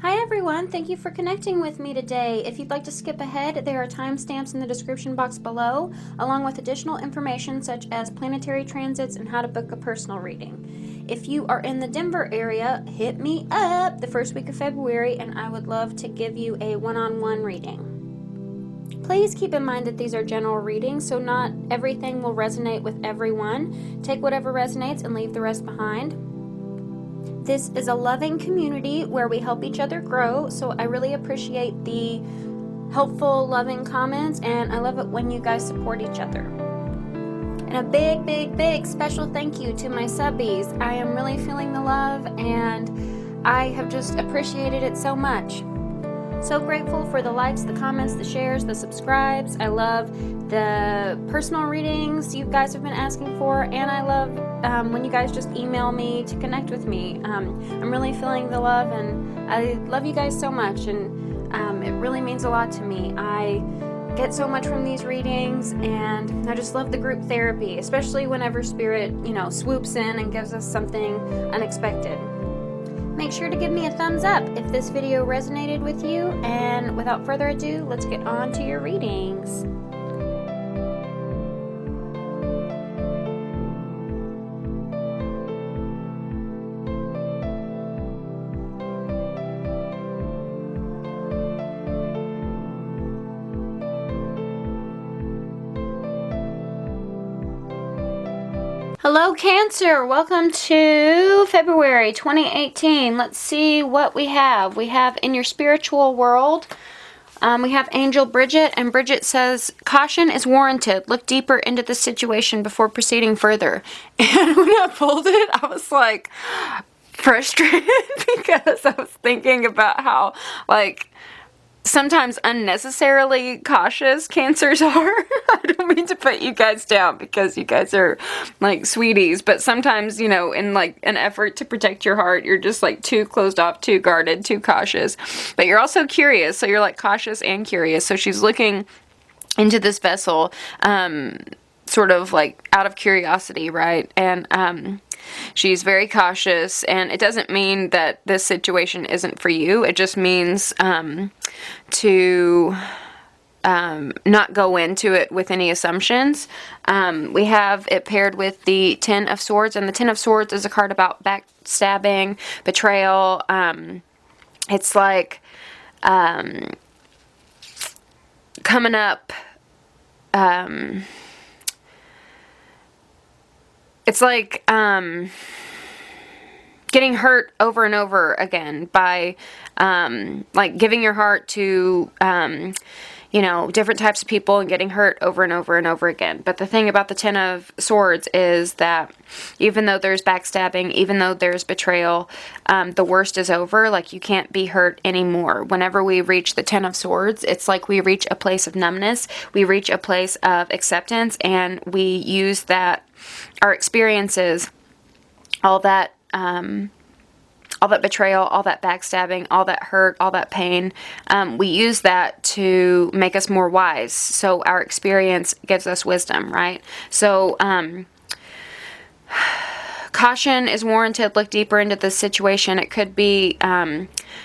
Hi everyone, thank you for connecting with me today. If you'd like to skip ahead, there are timestamps in the description box below, along with additional information such as planetary transits and how to book a personal reading. If you are in the Denver area, hit me up the first week of February and I would love to give you a one-on-one reading. Please keep in mind that these are general readings, so not everything will resonate with everyone. Take whatever resonates and leave the rest behind. This is a loving community where we help each other grow, so I really appreciate the helpful, loving comments, and I love it when you guys support each other. And a big, big, big special thank you to my subbies. I am really feeling the love, and I have just appreciated it so much. So grateful for the likes, the comments, the shares, the subscribes. I love the personal readings you guys have been asking for, and I love when you guys just email me to connect with me. I'm really feeling the love, and I love you guys so much, and it really means a lot to me. I get so much from these readings, and I just love the group therapy, especially whenever Spirit, swoops in and gives us something unexpected. Make sure to give me a thumbs up if this video resonated with you, and without further ado, let's get on to your readings. Hello Cancer, welcome to February 2018. Let's see what we have. We have in your spiritual world, we have Angel Bridget, and Bridget says, caution is warranted. Look deeper into the situation before proceeding further. And when I pulled it, I was like frustrated because I was thinking about how sometimes unnecessarily cautious Cancers are. I don't mean to put you guys down because you guys are sweeties, but sometimes, in an effort to protect your heart, you're just too closed off, too guarded, too cautious. But you're also curious, so you're cautious and curious. So she's looking into this vessel, sort of out of curiosity, right? And she's very cautious, and it doesn't mean that this situation isn't for you. It just means to not go into it with any assumptions. We have it paired with the Ten of Swords, and the Ten of Swords is a card about backstabbing, betrayal. It's coming up. It's getting hurt over and over again by, giving your heart to, different types of people and getting hurt over and over and over again. But the thing about the Ten of Swords is that even though there's backstabbing, even though there's betrayal, the worst is over. You can't be hurt anymore. Whenever we reach the Ten of Swords, it's like we reach a place of numbness. We reach a place of acceptance, and we use our experiences, all that betrayal, all that backstabbing, all that hurt, all that pain, we use that to make us more wise. So our experience gives us wisdom, right? So, caution is warranted. Look deeper into this situation. It could be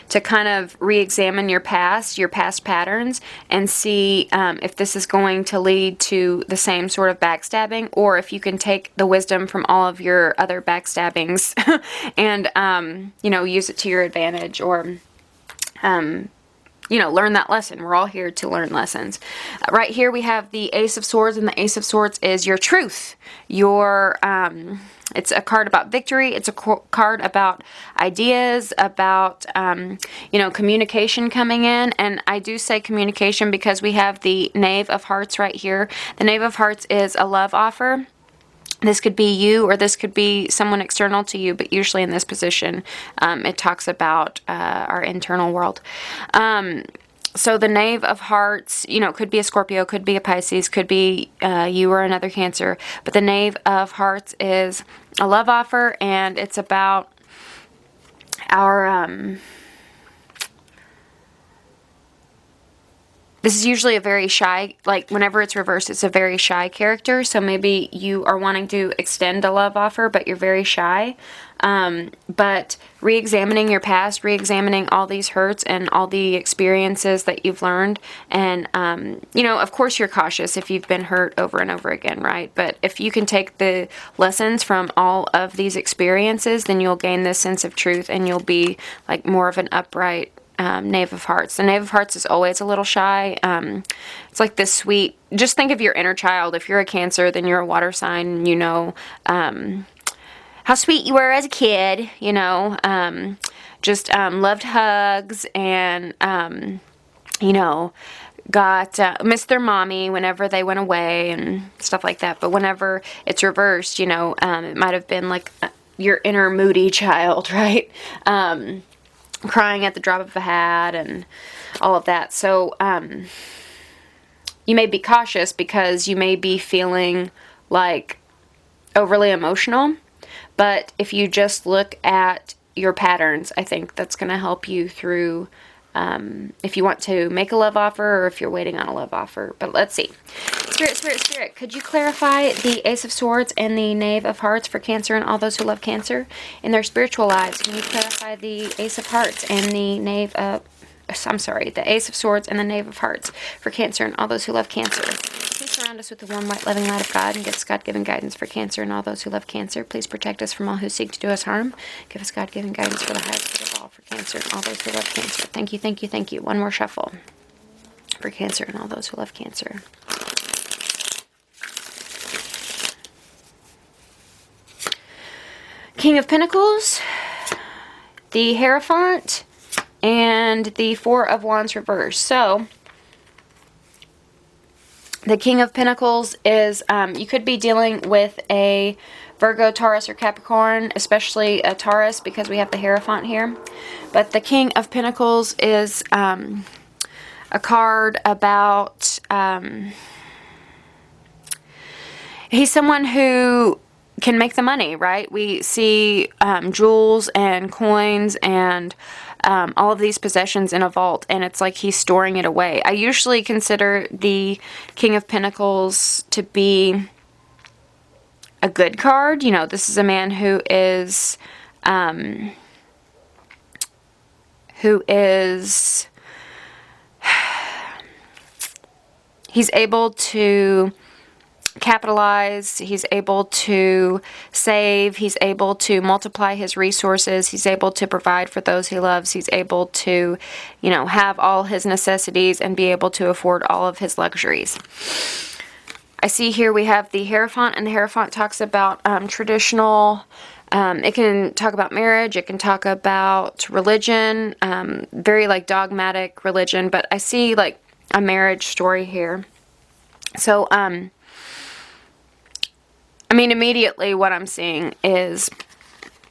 to kind of re-examine your past patterns, and see if this is going to lead to the same sort of backstabbing, or if you can take the wisdom from all of your other backstabbings and, use it to your advantage, or learn that lesson. We're all here to learn lessons. Right here we have the Ace of Swords, and the Ace of Swords is your truth. It's a card about victory. It's a card about ideas, about, communication coming in. And I do say communication because we have the Knave of Hearts right here. The Knave of Hearts is a love offer. This could be you, or this could be someone external to you, but usually in this position, it talks about our internal world. So the Knave of Hearts, could be a Scorpio, could be a Pisces, could be you or another Cancer. But the Knave of Hearts is a love offer, and it's about our this is usually a very shy, like whenever it's reversed, it's a very shy character. So maybe you are wanting to extend a love offer, but you're very shy. But re-examining your past, re-examining all these hurts and all the experiences that you've learned. And, you know, of course you're cautious if you've been hurt over and over again, right? But if you can take the lessons from all of these experiences, then you'll gain this sense of truth and you'll be like more of an upright Knave of Hearts. The Knave of Hearts is always a little shy. It's like this sweet, just think of your inner child. If you're a Cancer, then you're a water sign, you know, how sweet you were as a kid, you know, just loved hugs and, you know, missed their mommy whenever they went away and stuff like that. But whenever it's reversed, you know, it might have been like your inner moody child, right? Crying at the drop of a hat and all of that. So you may be cautious because you may be feeling like overly emotional. But if you just look at your patterns, I think that's going to help you through if you want to make a love offer or if you're waiting on a love offer. But let's see. Spirit, Spirit, Spirit, could you clarify the Ace of Swords and the Knave of Hearts for Cancer and all those who love Cancer in their spiritual lives? Can you clarify the Ace of Hearts and the Knave of... the Ace of Swords and the Knave of Hearts for Cancer and all those who love Cancer. Please surround us with the warm, white, loving light of God and give us God-given guidance for Cancer and all those who love Cancer. Please protect us from all who seek to do us harm. Give us God-given guidance for the highest good of all for Cancer and all those who love Cancer. Thank you, thank you, thank you. One more shuffle for Cancer and all those who love Cancer. King of Pentacles, the Hierophant, and the Four of Wands reversed. So, the King of Pentacles is, you could be dealing with a Virgo, Taurus, or Capricorn, especially a Taurus because we have the Hierophant here. But the King of Pentacles is a card about, he's someone who can make the money, right? We see jewels and coins and all of these possessions in a vault, and it's like he's storing it away. I usually consider the King of Pentacles to be a good card. You know, this is a man who is he's able to capitalize, he's able to save, he's able to multiply his resources, he's able to provide for those he loves, he's able to, you know, have all his necessities and be able to afford all of his luxuries. I see here we have the Hierophant, and the Hierophant talks about traditional, it can talk about marriage, it can talk about religion, very like dogmatic religion, but I see like a marriage story here. So, I mean, immediately what I'm seeing is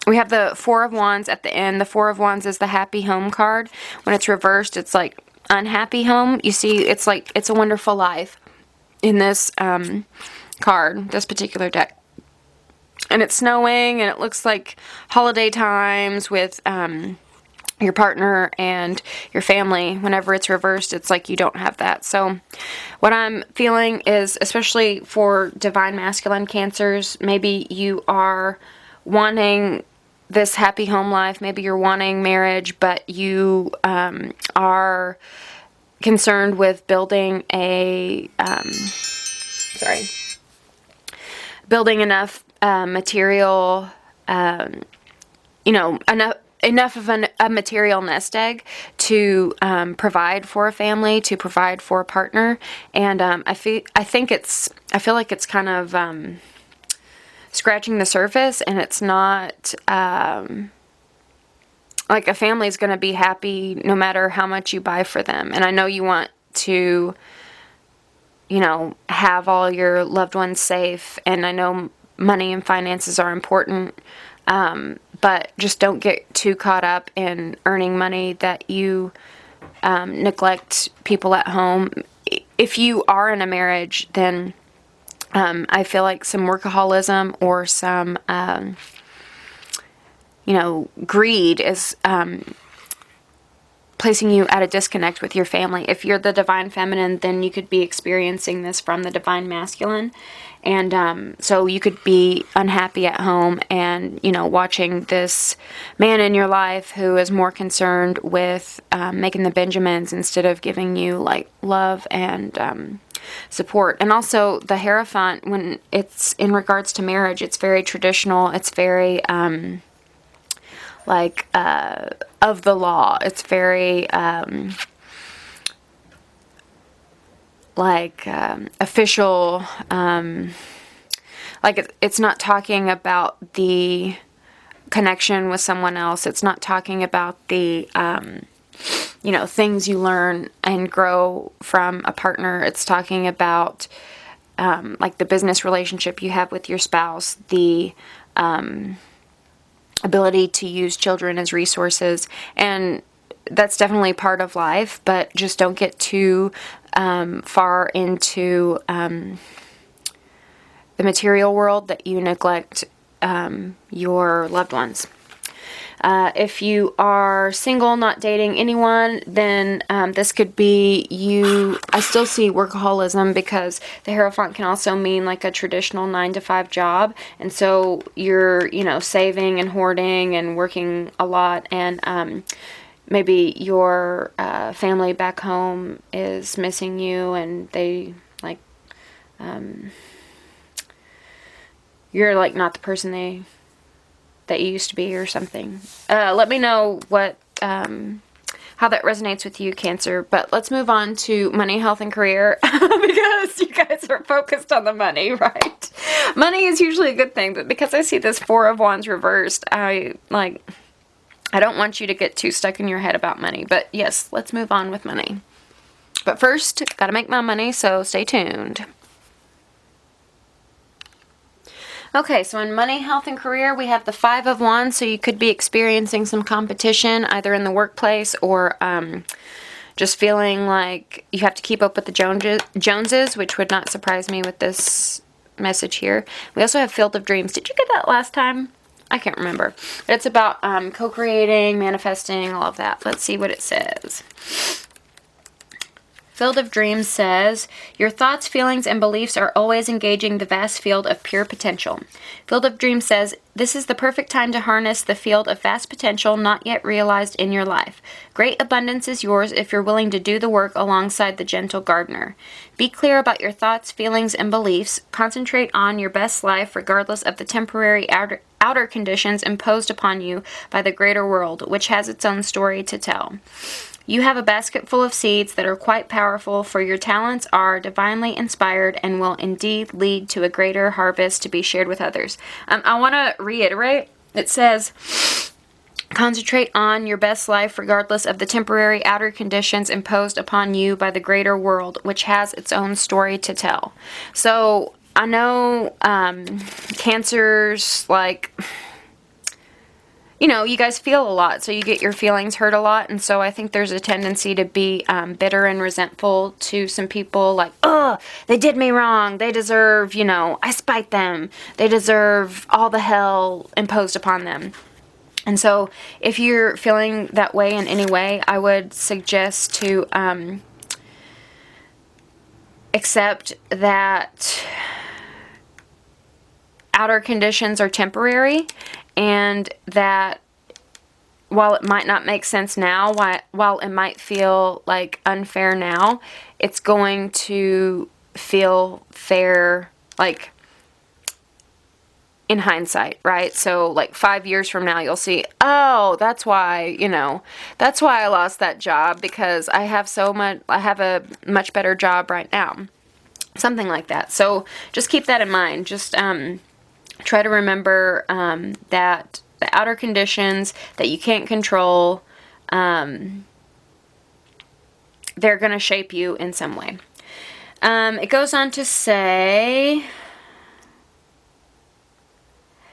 we have the Four of Wands at the end. The Four of Wands is the happy home card. When it's reversed, it's like unhappy home. You see, it's like It's a Wonderful Life in this card, this particular deck. And it's snowing, and it looks like holiday times with your partner and your family. Whenever it's reversed, it's like you don't have that. So what I'm feeling is, especially for divine masculine Cancers, maybe you are wanting this happy home life, maybe you're wanting marriage, but you are concerned with building a building enough material, you know, enough of a material nest egg to provide for a family, to provide for a partner. And I feel like it's kind of scratching the surface, and it's not like a family is going to be happy no matter how much you buy for them. And I know you want to, you know, have all your loved ones safe, and I know money and finances are important, but just don't get too caught up in earning money that you neglect people at home. If you are in a marriage, then I feel like some workaholism or some, you know, greed is placing you at a disconnect with your family. If you're the divine feminine, then you could be experiencing this from the divine masculine. And so you could be unhappy at home and, you know, watching this man in your life who is more concerned with making the Benjamins instead of giving you, like, love and support. And also the Hierophant, when it's in regards to marriage, it's very traditional. It's very, of the law. It's very, official, it's not talking about the connection with someone else. It's not talking about the, things you learn and grow from a partner. It's talking about, the business relationship you have with your spouse, the, ability to use children as resources, and that's definitely part of life, but just don't get too far into the material world that you neglect your loved ones. If you are single, not dating anyone, then this could be you. I still see workaholism, because the Hierophant can also mean like a traditional 9-to-5 job. And so you're, saving and hoarding and working a lot. And maybe your family back home is missing you, and they you're like not the person that you used to be or something. Let me know what how that resonates with you, Cancer. But let's move on to money, health, and career, because you guys are focused on the money, right? Money is usually a good thing, but because I see this Four of Wands reversed, I don't want you to get too stuck in your head about money. But yes, let's move on with money. But first, gotta make my money, so stay tuned. Okay, so in money, health, and career, we have the Five of Wands, so you could be experiencing some competition, either in the workplace or just feeling like you have to keep up with the Joneses, which would not surprise me with this message here. We also have Field of Dreams. Did you get that last time? I can't remember. It's about co-creating, manifesting, all of that. Let's see what it says. Field of Dreams says, your thoughts, feelings, and beliefs are always engaging the vast field of pure potential. Field of Dreams says, this is the perfect time to harness the field of vast potential not yet realized in your life. Great abundance is yours if you're willing to do the work alongside the gentle gardener. Be clear about your thoughts, feelings, and beliefs. Concentrate on your best life regardless of the temporary outer conditions imposed upon you by the greater world, which has its own story to tell. You have a basket full of seeds that are quite powerful, for your talents are divinely inspired and will indeed lead to a greater harvest to be shared with others. I want to reiterate, it says, concentrate on your best life regardless of the temporary outer conditions imposed upon you by the greater world, which has its own story to tell. So I know Cancers, you guys feel a lot, so you get your feelings hurt a lot, and so I think there's a tendency to be bitter and resentful to some people, like, oh, they did me wrong, they deserve, I spite them, they deserve all the hell imposed upon them. And so if you're feeling that way in any way, I would suggest to accept that outer conditions are temporary, and that while it might not make sense now, while it might feel like unfair now, it's going to feel fair, in hindsight, right? So 5 years from now, you'll see, oh, that's why I lost that job, because I have a much better job right now. Something like that. So just keep that in mind. Just try to remember that the outer conditions that you can't control, they're going to shape you in some way. It goes on to say,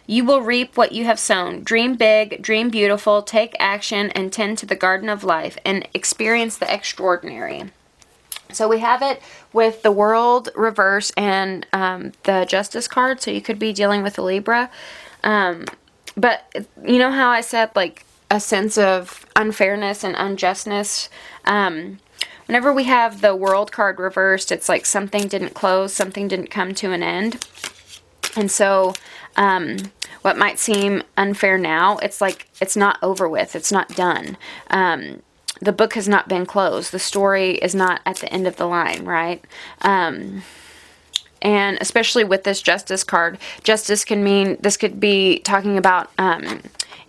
you will reap what you have sown. Dream big, dream beautiful, take action, and tend to the garden of life, and experience the extraordinary. So we have it with the World reverse and the Justice card, so you could be dealing with a Libra. But you know how I said, a sense of unfairness and unjustness. Whenever we have the World card reversed, it's like something didn't close, something didn't come to an end. And so what might seem unfair now, it's like it's not over with, it's not done. The book has not been closed. The story is not at the end of the line, right? And especially with this Justice card, justice can mean, this could be talking about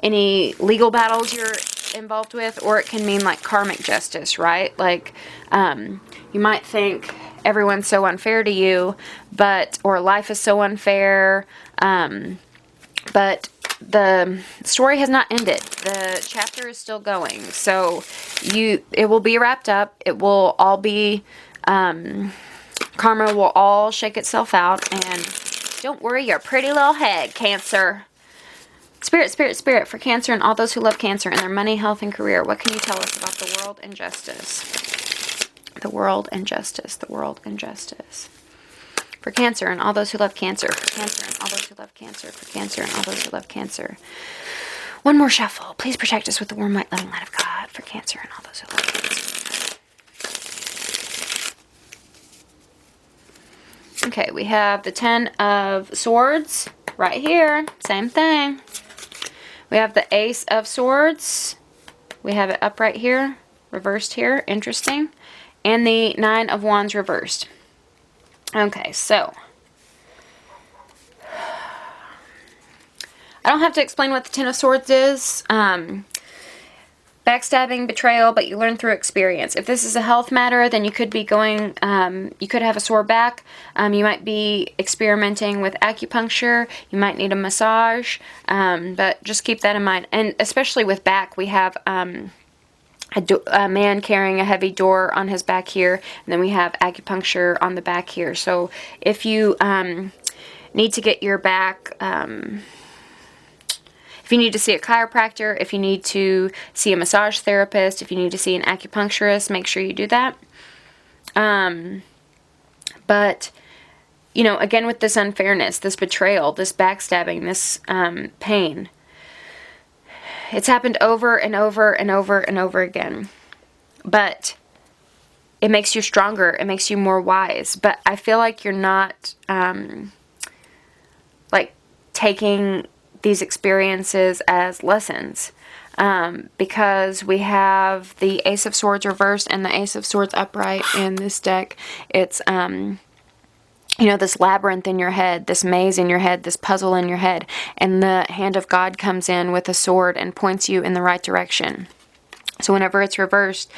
any legal battles you're involved with, or it can mean like karmic justice, right? Like you might think everyone's so unfair to you, or life is so unfair, but the story has not ended. The chapter is still going. So it will be wrapped up. It will all be, karma will all shake itself out. And don't worry your pretty little head, Cancer. Spirit, spirit, spirit for Cancer and all those who love Cancer and their money, health, and career. What can you tell us about the world and justice? The world and justice. The world and justice. For Cancer and all those who love Cancer. For Cancer and all those who love Cancer. For Cancer and all those who love Cancer. One more shuffle. Please protect us with the warm, white, loving light of God. For Cancer and all those who love Cancer. Okay, we have the Ten of Swords right here. Same thing. We have the Ace of Swords. We have it up right here. Reversed here. Interesting. And the Nine of Wands reversed. Okay, so I don't have to explain what the Ten of Swords is. Backstabbing, betrayal, but you learn through experience. If this is a health matter, then you could be going, you could have a sore back. You might be experimenting with acupuncture. You might need a massage, but just keep that in mind. And especially with back, we have a man carrying a heavy door on his back here, and then we have acupuncture on the back here. So if you need to get your back, if you need to see a chiropractor, if you need to see a massage therapist, if you need to see an acupuncturist, make sure you do that. But, you know, again with this unfairness, this betrayal, this backstabbing, this pain, it's happened over and over and over and over again. But it makes you stronger. It makes you more wise. But I feel like you're not, like, taking these experiences as lessons. Because we have the Ace of Swords reversed and the Ace of Swords upright in this deck. It's, you know, this labyrinth in your head, this maze in your head, this puzzle in your head. And the hand of God comes in with a sword and points you in the right direction. So whenever it's reversed,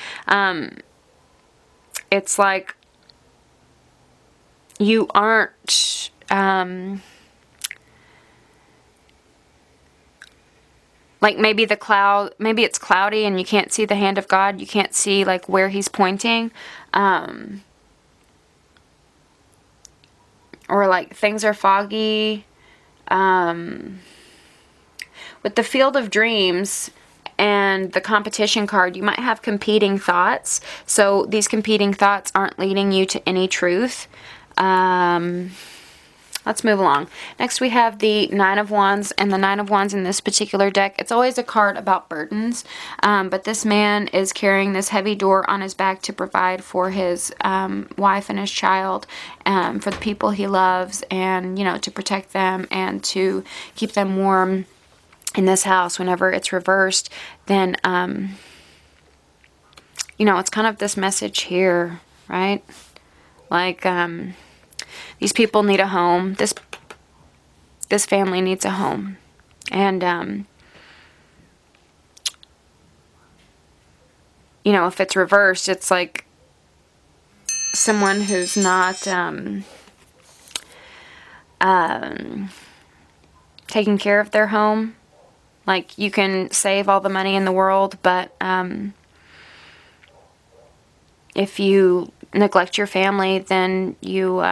it's like you aren't, like maybe maybe it's cloudy and you can't see the hand of God. You can't see like where he's pointing. Or like things are foggy. With the Field of Dreams and the competition card, you might have competing thoughts. So these competing thoughts aren't leading you to any truth. Let's move along. Next we have the Nine of Wands, and the Nine of Wands in this particular deck, it's always a card about burdens, but this man is carrying this heavy door on his back to provide for his wife and his child, for the people he loves, and, you know, to protect them and to keep them warm in this house. Whenever it's reversed, then, you know, it's kind of this message here, right? Like, these people need a home. This family needs a home. And, you know, if it's reversed, it's like someone who's not taking care of their home. Like, you can save all the money in the world, but if you neglect your family, then you...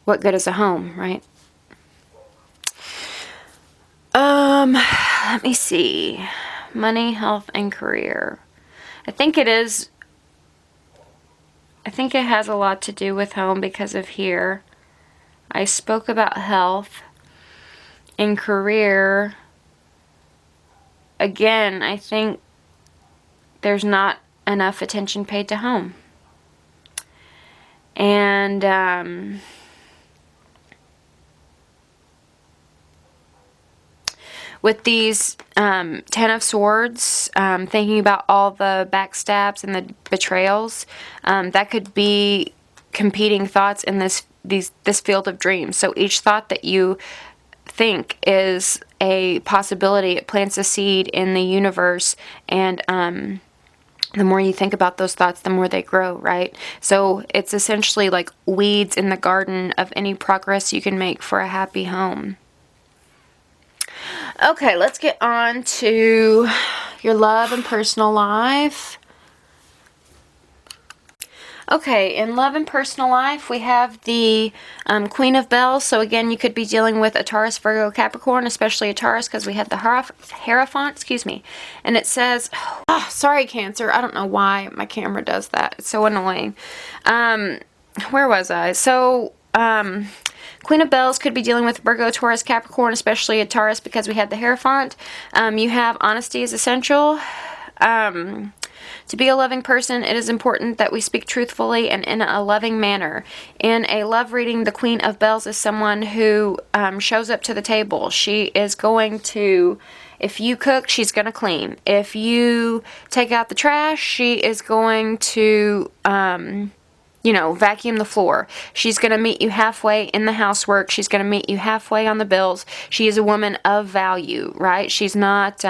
what good is a home, right? Let me see. Money, health, and career. I think it has a lot to do with home because of here. I spoke about health and career. again, I think there's not enough attention paid to home. And with these 10 of Swords, thinking about all the backstabs and the betrayals, that could be competing thoughts in this field of dreams. So each thought that you think is a possibility. It plants a seed in the universe, and the more you think about those thoughts, the more they grow, right? So it's essentially like weeds in the garden of any progress you can make for a happy home. Okay, let's get on to your love and personal life. Okay, in love and personal life, we have the Queen of Bells. So again, you could be dealing with a Taurus, Virgo, Capricorn, especially a Taurus, because we have the Hierophant, excuse me. And it says, oh, sorry, Cancer. I don't know why my camera does that. It's so annoying. Where was I? So, Queen of Bells could be dealing with Virgo, Taurus, Capricorn, especially a Taurus, because we have the Hierophant. You have honesty is essential. To be a loving person, it is important that we speak truthfully and in a loving manner. In a love reading, the Queen of Bells is someone who shows up to the table. She is going to, if you cook, she's going to clean. If you take out the trash, she is going to, vacuum the floor. She's going to meet you halfway in the housework. She's going to meet you halfway on the bills. She is a woman of value, right? She's not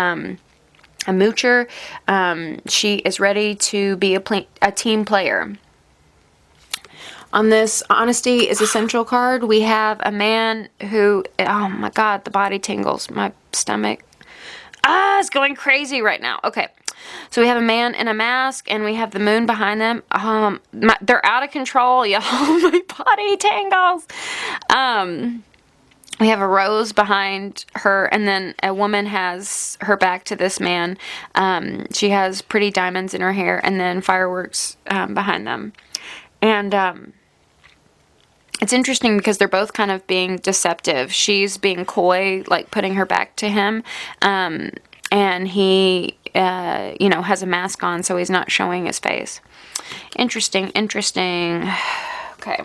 a moocher. She is ready to be a team player. On this honesty is essential card, we have a man who, oh my God, the body tingles. My stomach is going crazy right now. Okay. So we have a man in a mask, and we have the moon behind them. They're out of control, y'all. My body tingles. We have a rose behind her, and then a woman has her back to this man. She has pretty diamonds in her hair, and then fireworks behind them. And it's interesting because they're both kind of being deceptive. She's being coy, like putting her back to him, and he, has a mask on, so he's not showing his face. Interesting. Okay.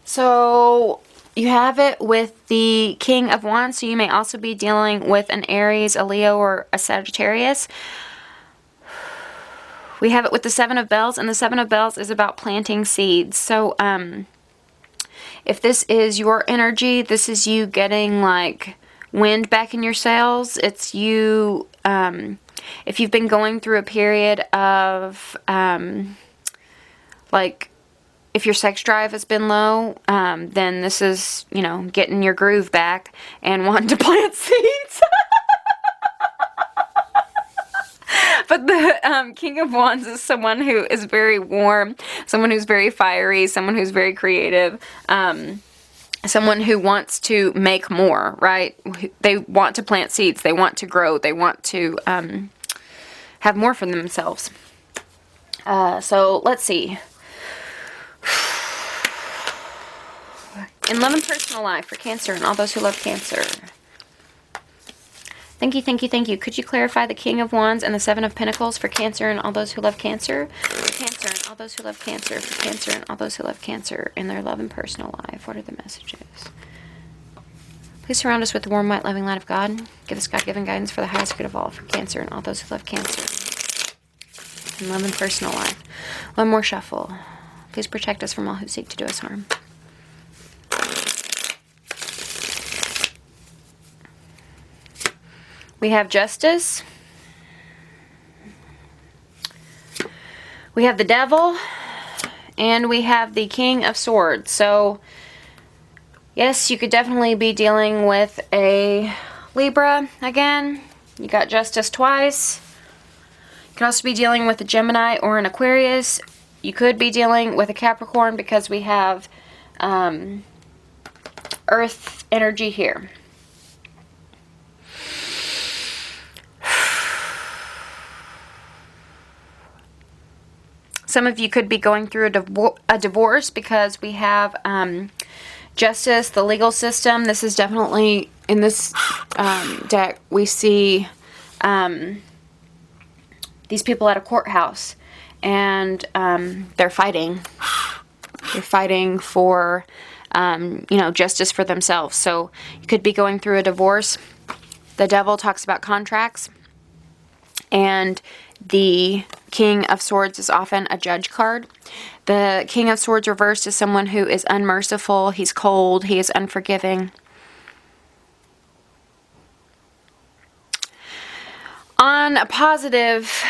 So you have it with the King of Wands, so you may also be dealing with an Aries, a Leo, or a Sagittarius. We have it with the Seven of Bells, and the Seven of Bells is about planting seeds. So, if this is your energy, this is you getting, like, wind back in your sails. It's you, if you've been going through a period of, if your sex drive has been low, then this is, getting your groove back and wanting to plant seeds. But the King of Wands is someone who is very warm, someone who's very fiery, someone who's very creative, someone who wants to make more, right? They want to plant seeds. They want to grow. They want to have more for themselves. So let's see. In love and personal life for Cancer and all those who love Cancer. Thank you. Could you clarify the King of Wands and the Seven of Pentacles for Cancer and all those who love Cancer? For Cancer and all those who love Cancer. For Cancer and all those who love Cancer in their love and personal life. What are the messages? Please surround us with the warm, white, loving light of God. Give us God-given guidance for the highest good of all. For Cancer and all those who love Cancer in love and personal life. One more shuffle. Please protect us from all who seek to do us harm. We have Justice. We have the Devil. And we have the King of Swords. So, yes, you could definitely be dealing with a Libra again. You got Justice twice. You could also be dealing with a Gemini or an Aquarius. You could be dealing with a Capricorn because we have Earth energy here. Some of you could be going through a divorce because we have justice, the legal system. This is definitely, in this deck, we see these people at a courthouse, and they're fighting. They're fighting for, justice for themselves. So you could be going through a divorce. The devil talks about contracts, and the King of Swords is often a judge card. The King of Swords reversed is someone who is unmerciful, he's cold, he is unforgiving. On a positive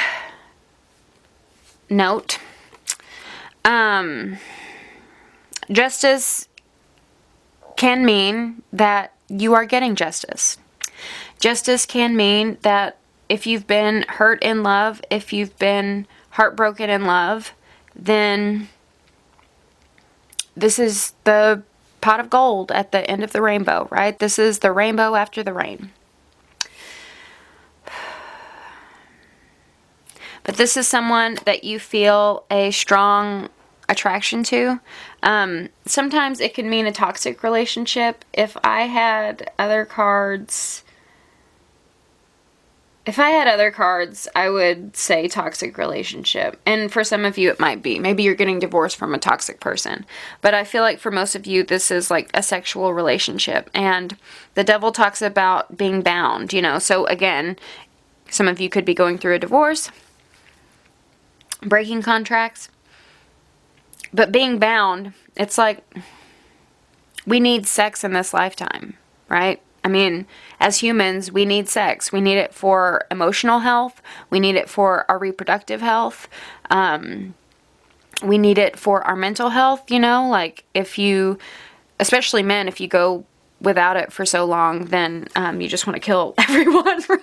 note, justice can mean that you are getting justice. Justice can mean that if you've been hurt in love, if you've been heartbroken in love, then this is the pot of gold at the end of the rainbow, right? This is the rainbow after the rain. But this is someone that you feel a strong attraction to. Sometimes it can mean a toxic relationship. If I had other cards, I would say toxic relationship. And for some of you, it might be. Maybe you're getting divorced from a toxic person. But I feel like for most of you, this is like a sexual relationship. And the devil talks about being bound, So again, some of you could be going through a divorce, breaking contracts. But being bound, it's like we need sex in this lifetime, right? I mean, as humans, we need sex. We need it for emotional health. We need it for our reproductive health. We need it for our mental health, Like if you, especially men, if you go without it for so long, then you just want to kill everyone, right?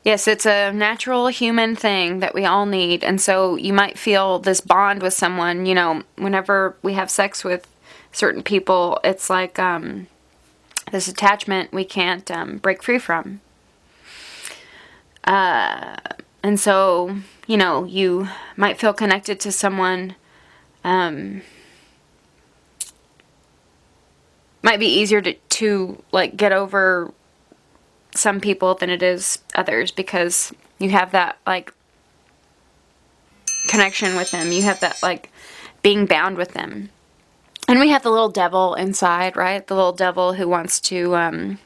Yes, it's a natural human thing that we all need. And so you might feel this bond with someone, whenever we have sex with certain people, it's like this attachment we can't break free from. And so, you might feel connected to someone. Might be easier to like get over some people than it is others, because you have that like connection with them. You have that like being bound with them. And we have the little devil inside, right? The little devil who wants to,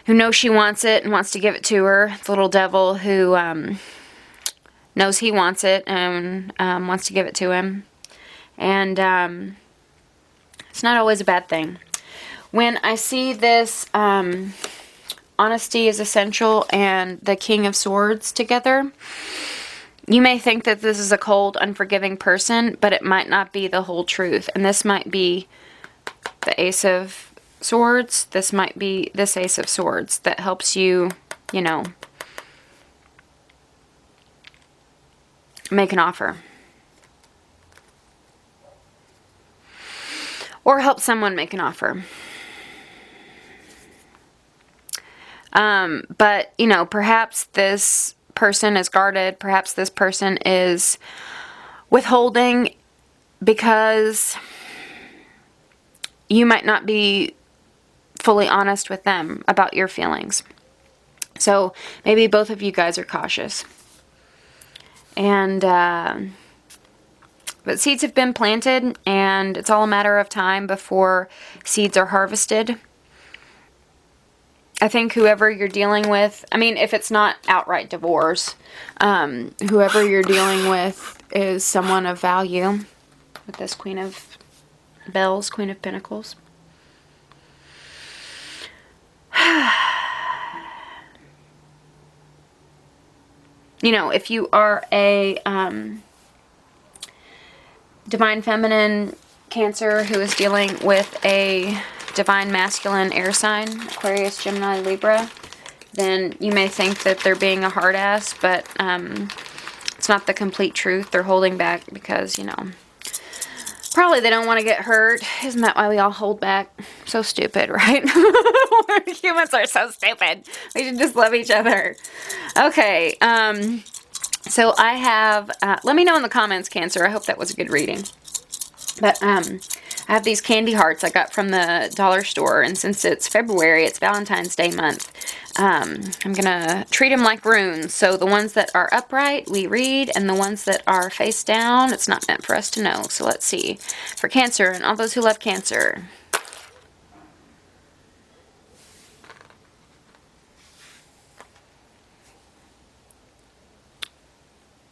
who knows she wants it and wants to give it to her. The little devil who knows he wants it and wants to give it to him. And it's not always a bad thing. When I see this honesty is essential and the King of Swords together, you may think that this is a cold, unforgiving person, but it might not be the whole truth. And this might be the Ace of Swords. This might be this Ace of Swords that helps you, make an offer. Or help someone make an offer. But, perhaps this person is guarded. Perhaps this person is withholding because you might not be fully honest with them about your feelings. So maybe both of you guys are cautious. And, but seeds have been planted, and it's all a matter of time before seeds are harvested. I think whoever you're dealing with, if it's not outright divorce, whoever you're dealing with is someone of value. With this Queen of Bells, Queen of Pentacles. If you are a Divine Feminine Cancer who is dealing with a Divine Masculine air sign, Aquarius, Gemini, Libra, then you may think that they're being a hard ass, but it's not the complete truth. They're holding back because, probably they don't want to get hurt. Isn't that why we all hold back? So stupid, right? Humans are so stupid. We should just love each other. Okay, so I have, let me know in the comments, Cancer. I hope that was a good reading. But I have these candy hearts I got from the dollar store, and since it's February, it's Valentine's Day month, I'm gonna treat them like runes. So the ones that are upright, we read, and the ones that are face down, it's not meant for us to know. So let's see. For Cancer and all those who love Cancer.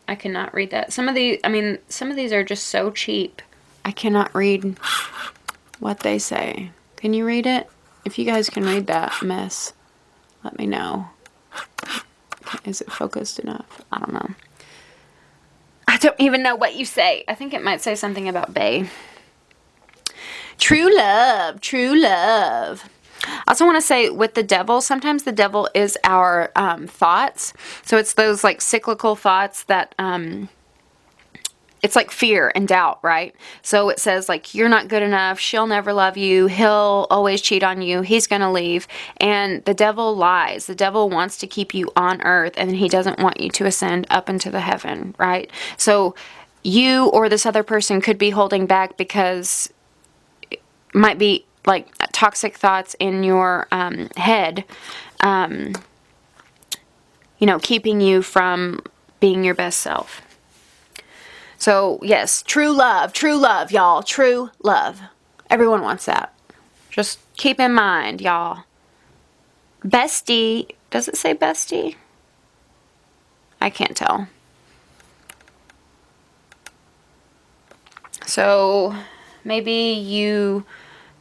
I cannot read that. Some of these, I mean, some of these are just so cheap. I cannot read what they say. Can you read it? If you guys can read that mess, let me know. Is it focused enough? I don't know. I don't even know what you say. I think it might say something about Bay. True love, true love. I also want to say with the devil, sometimes the devil is our thoughts. So it's those like cyclical thoughts that it's like fear and doubt, right? So it says like, you're not good enough. She'll never love you. He'll always cheat on you. He's going to leave. And the devil lies. The devil wants to keep you on earth, and he doesn't want you to ascend up into the heaven, right? So you or this other person could be holding back because it might be like toxic thoughts in your head, you know, keeping you from being your best self. So, yes, true love, y'all. True love. Everyone wants that. Just keep in mind, y'all. Bestie. Does it say bestie? I can't tell. So, maybe you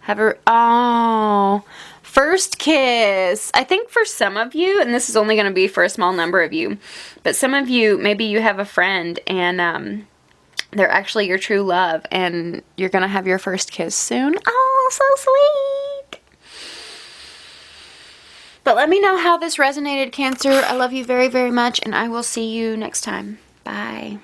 have a... Oh... First kiss. I think for some of you, and this is only going to be for a small number of you, but some of you, maybe you have a friend and they're actually your true love, and you're going to have your first kiss soon. Oh, so sweet. But let me know how this resonated, Cancer. I love you very, very much, and I will see you next time. Bye.